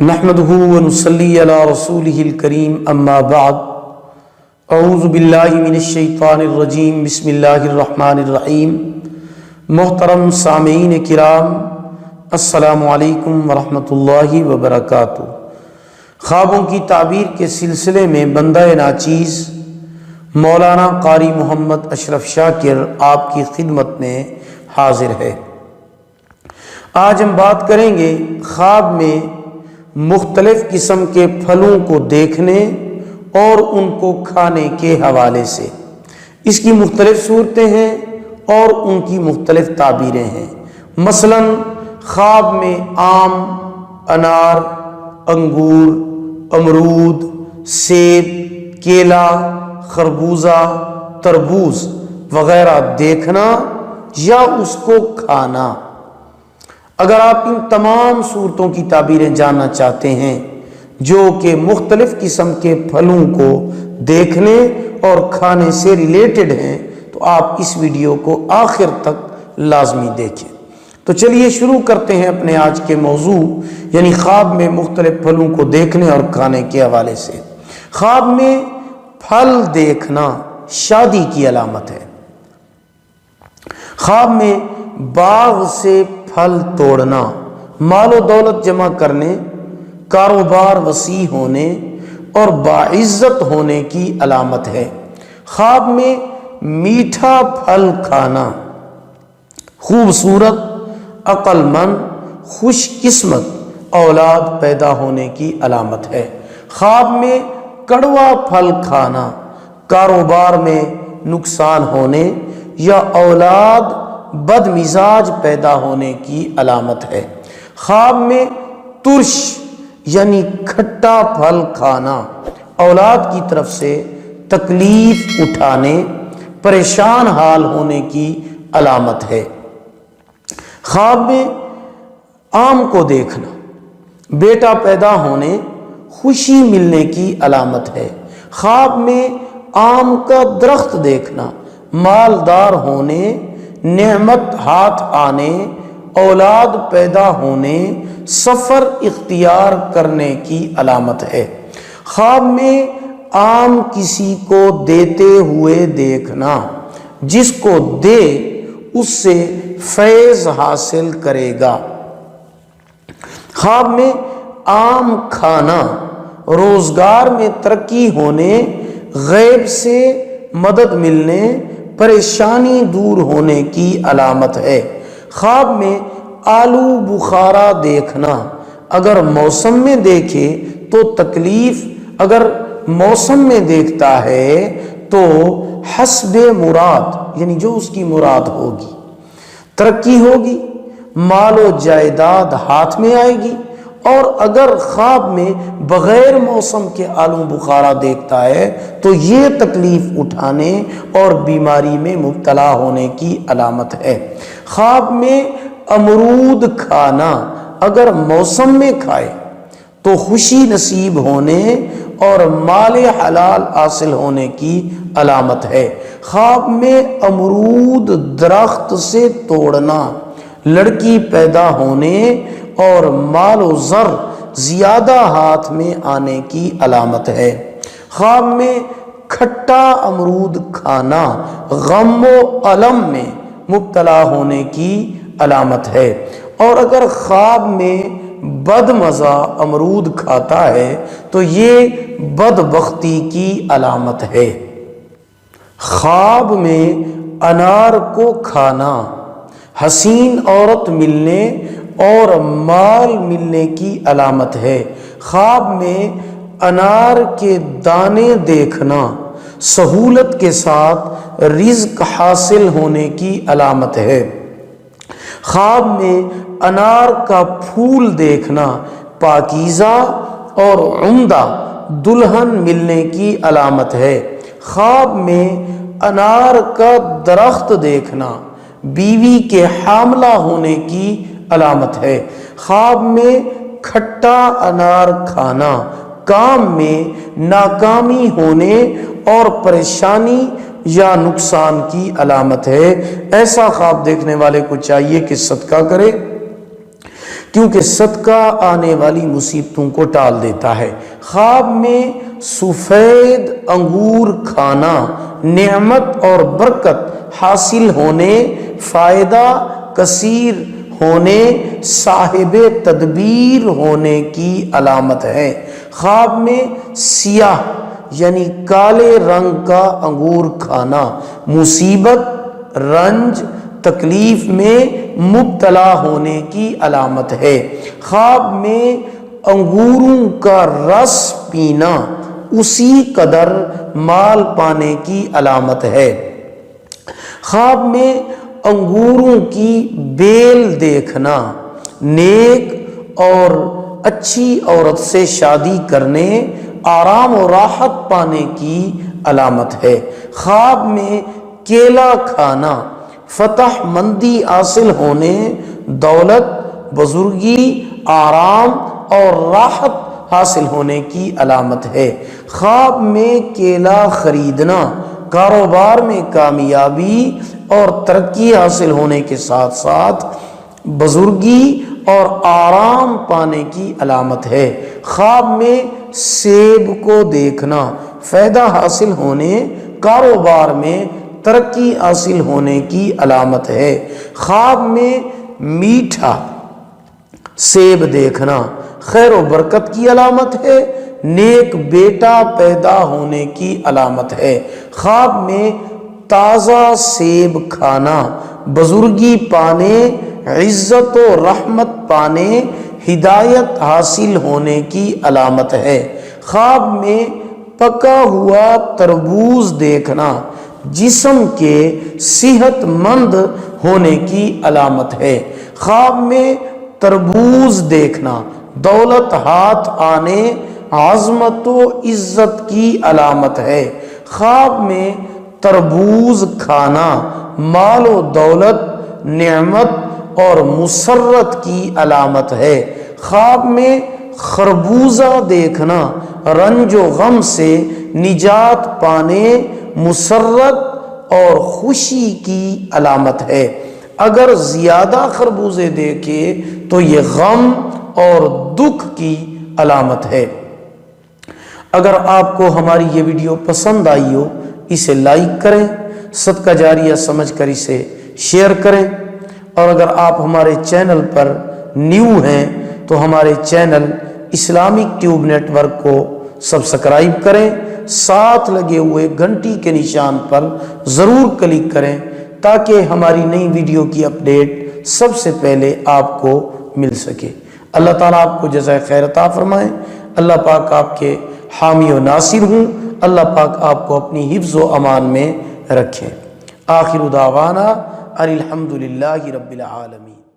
نحمده ونصلي على رسوله الكريم اما بعد اعوذ باللہ من الشیطان الرجیم بسم اللہ الرحمن الرحیم۔ محترم سامعین کرام، السلام علیکم ورحمۃ اللہ وبرکاتہ۔ خوابوں کی تعبیر کے سلسلے میں بندہ ناچیز مولانا قاری محمد اشرف شاکر آپ کی خدمت میں حاضر ہے۔ آج ہم بات کریں گے خواب میں مختلف قسم کے پھلوں کو دیکھنے اور ان کو کھانے کے حوالے سے۔ اس کی مختلف صورتیں ہیں اور ان کی مختلف تعبیریں ہیں۔ مثلا خواب میں آم، انار، انگور، امرود، سیب، کیلا، خربوزہ، تربوز وغیرہ دیکھنا یا اس کو کھانا۔ اگر آپ ان تمام صورتوں کی تعبیریں جاننا چاہتے ہیں جو کہ مختلف قسم کے پھلوں کو دیکھنے اور کھانے سے ریلیٹڈ ہیں تو آپ اس ویڈیو کو آخر تک لازمی دیکھیں۔ تو چلیے شروع کرتے ہیں اپنے آج کے موضوع یعنی خواب میں مختلف پھلوں کو دیکھنے اور کھانے کے حوالے سے۔ خواب میں پھل دیکھنا شادی کی علامت ہے۔ خواب میں باغ سے پھل توڑنا مال و دولت جمع کرنے، کاروبار وسیع ہونے اور باعزت ہونے کی علامت ہے۔ خواب میں میٹھا پھل کھانا خوبصورت، عقل مند، خوش قسمت اولاد پیدا ہونے کی علامت ہے۔ خواب میں کڑوا پھل کھانا کاروبار میں نقصان ہونے یا اولاد بد مزاج پیدا ہونے کی علامت ہے۔ خواب میں ترش یعنی کھٹا پھل کھانا اولاد کی طرف سے تکلیف اٹھانے، پریشان حال ہونے کی علامت ہے۔ خواب میں آم کو دیکھنا بیٹا پیدا ہونے، خوشی ملنے کی علامت ہے۔ خواب میں آم کا درخت دیکھنا مالدار ہونے، نعمت ہاتھ آنے، اولاد پیدا ہونے، سفر اختیار کرنے کی علامت ہے۔ خواب میں آم کسی کو دیتے ہوئے دیکھنا، جس کو دے اس سے فیض حاصل کرے گا۔ خواب میں آم کھانا روزگار میں ترقی ہونے، غیب سے مدد ملنے، پریشانی دور ہونے کی علامت ہے۔ خواب میں آلو بخارا دیکھنا اگر موسم میں دیکھے تو تکلیف، اگر موسم میں دیکھتا ہے تو حسب مراد یعنی جو اس کی مراد ہوگی، ترقی ہوگی، مال و جائیداد ہاتھ میں آئے گی۔ اور اگر خواب میں بغیر موسم کے آلو بخارا دیکھتا ہے تو یہ تکلیف اٹھانے اور بیماری میں مبتلا ہونے کی علامت ہے۔ خواب میں امرود کھانا اگر موسم میں کھائے تو خوشی نصیب ہونے اور مال حلال حاصل ہونے کی علامت ہے۔ خواب میں امرود درخت سے توڑنا لڑکی پیدا ہونے اور مال و زر زیادہ ہاتھ میں آنے کی علامت ہے۔ خواب میں کھٹا امرود کھانا غم و الم میں مبتلا ہونے کی علامت ہے۔ اور اگر خواب میں بد مزہ امرود کھاتا ہے تو یہ بدبختی کی علامت ہے۔ خواب میں انار کو کھانا حسین عورت ملنے اور مال ملنے کی علامت ہے۔ خواب میں انار کے دانے دیکھنا سہولت کے ساتھ رزق حاصل ہونے کی علامت ہے۔ خواب میں انار کا پھول دیکھنا پاکیزہ اور عمدہ دلہن ملنے کی علامت ہے۔ خواب میں انار کا درخت دیکھنا بیوی کے حاملہ ہونے کی علامت ہے۔ خواب میں کھٹا انار کھانا کام میں ناکامی ہونے اور پریشانی یا نقصان کی علامت ہے۔ ایسا خواب دیکھنے والے کو چاہیے کہ صدقہ کرے، کیونکہ صدقہ آنے والی مصیبتوں کو ٹال دیتا ہے۔ خواب میں سفید انگور کھانا نعمت اور برکت حاصل ہونے، فائدہ کثیر ہونے، صاحب تدبیر ہونے کی علامت ہے۔ خواب میں سیاہ یعنی کالے رنگ کا انگور کھانا مصیبت، رنج، تکلیف میں مبتلا ہونے کی علامت ہے۔ خواب میں انگوروں کا رس پینا اسی قدر مال پانے کی علامت ہے۔ خواب میں انگوروں کی بیل دیکھنا نیک اور اچھی عورت سے شادی کرنے، آرام و راحت پانے کی علامت ہے۔ خواب میں کیلا کھانا فتح مندی حاصل ہونے، دولت، بزرگی، آرام اور راحت حاصل ہونے کی علامت ہے۔ خواب میں کیلا خریدنا کاروبار میں کامیابی اور ترقی حاصل ہونے کے ساتھ ساتھ بزرگی اور آرام پانے کی علامت ہے۔ خواب میں سیب کو دیکھنا فائدہ حاصل ہونے، کاروبار میں ترقی حاصل ہونے کی علامت ہے۔ خواب میں میٹھا سیب دیکھنا خیر و برکت کی علامت ہے، نیک بیٹا پیدا ہونے کی علامت ہے۔ خواب میں تازہ سیب کھانا بزرگی پانے، عزت و رحمت پانے، ہدایت حاصل ہونے کی علامت ہے۔ خواب میں پکا ہوا تربوز دیکھنا جسم کے صحت مند ہونے کی علامت ہے۔ خواب میں تربوز دیکھنا دولت ہاتھ آنے، عظمت و عزت کی علامت ہے۔ خواب میں تربوز کھانا مال و دولت، نعمت اور مسرت کی علامت ہے۔ خواب میں خربوزہ دیکھنا رنج و غم سے نجات پانے، مسرت اور خوشی کی علامت ہے۔ اگر زیادہ خربوزے دیکھے تو یہ غم اور دکھ کی علامت ہے۔ اگر آپ کو ہماری یہ ویڈیو پسند آئی ہو اسے لائک کریں، صدقہ جاریہ سمجھ کر اسے شیئر کریں، اور اگر آپ ہمارے چینل پر نیو ہیں تو ہمارے channel Islamic Tube Network کو سبسکرائب کریں، ساتھ لگے ہوئے گھنٹی کے نشان پر ضرور کلک کریں تاکہ ہماری نئی ویڈیو کی اپڈیٹ سب سے پہلے آپ کو مل سکے۔ اللہ تعالیٰ آپ کو جزائے خیر عطا فرمائے۔ اللہ پاک آپ کے حامی و ناصر ہوں۔ اللہ پاک آپ کو اپنی حفظ و امان میں رکھیں۔ آخر دعوانا ان الحمد للہ رب العالمین۔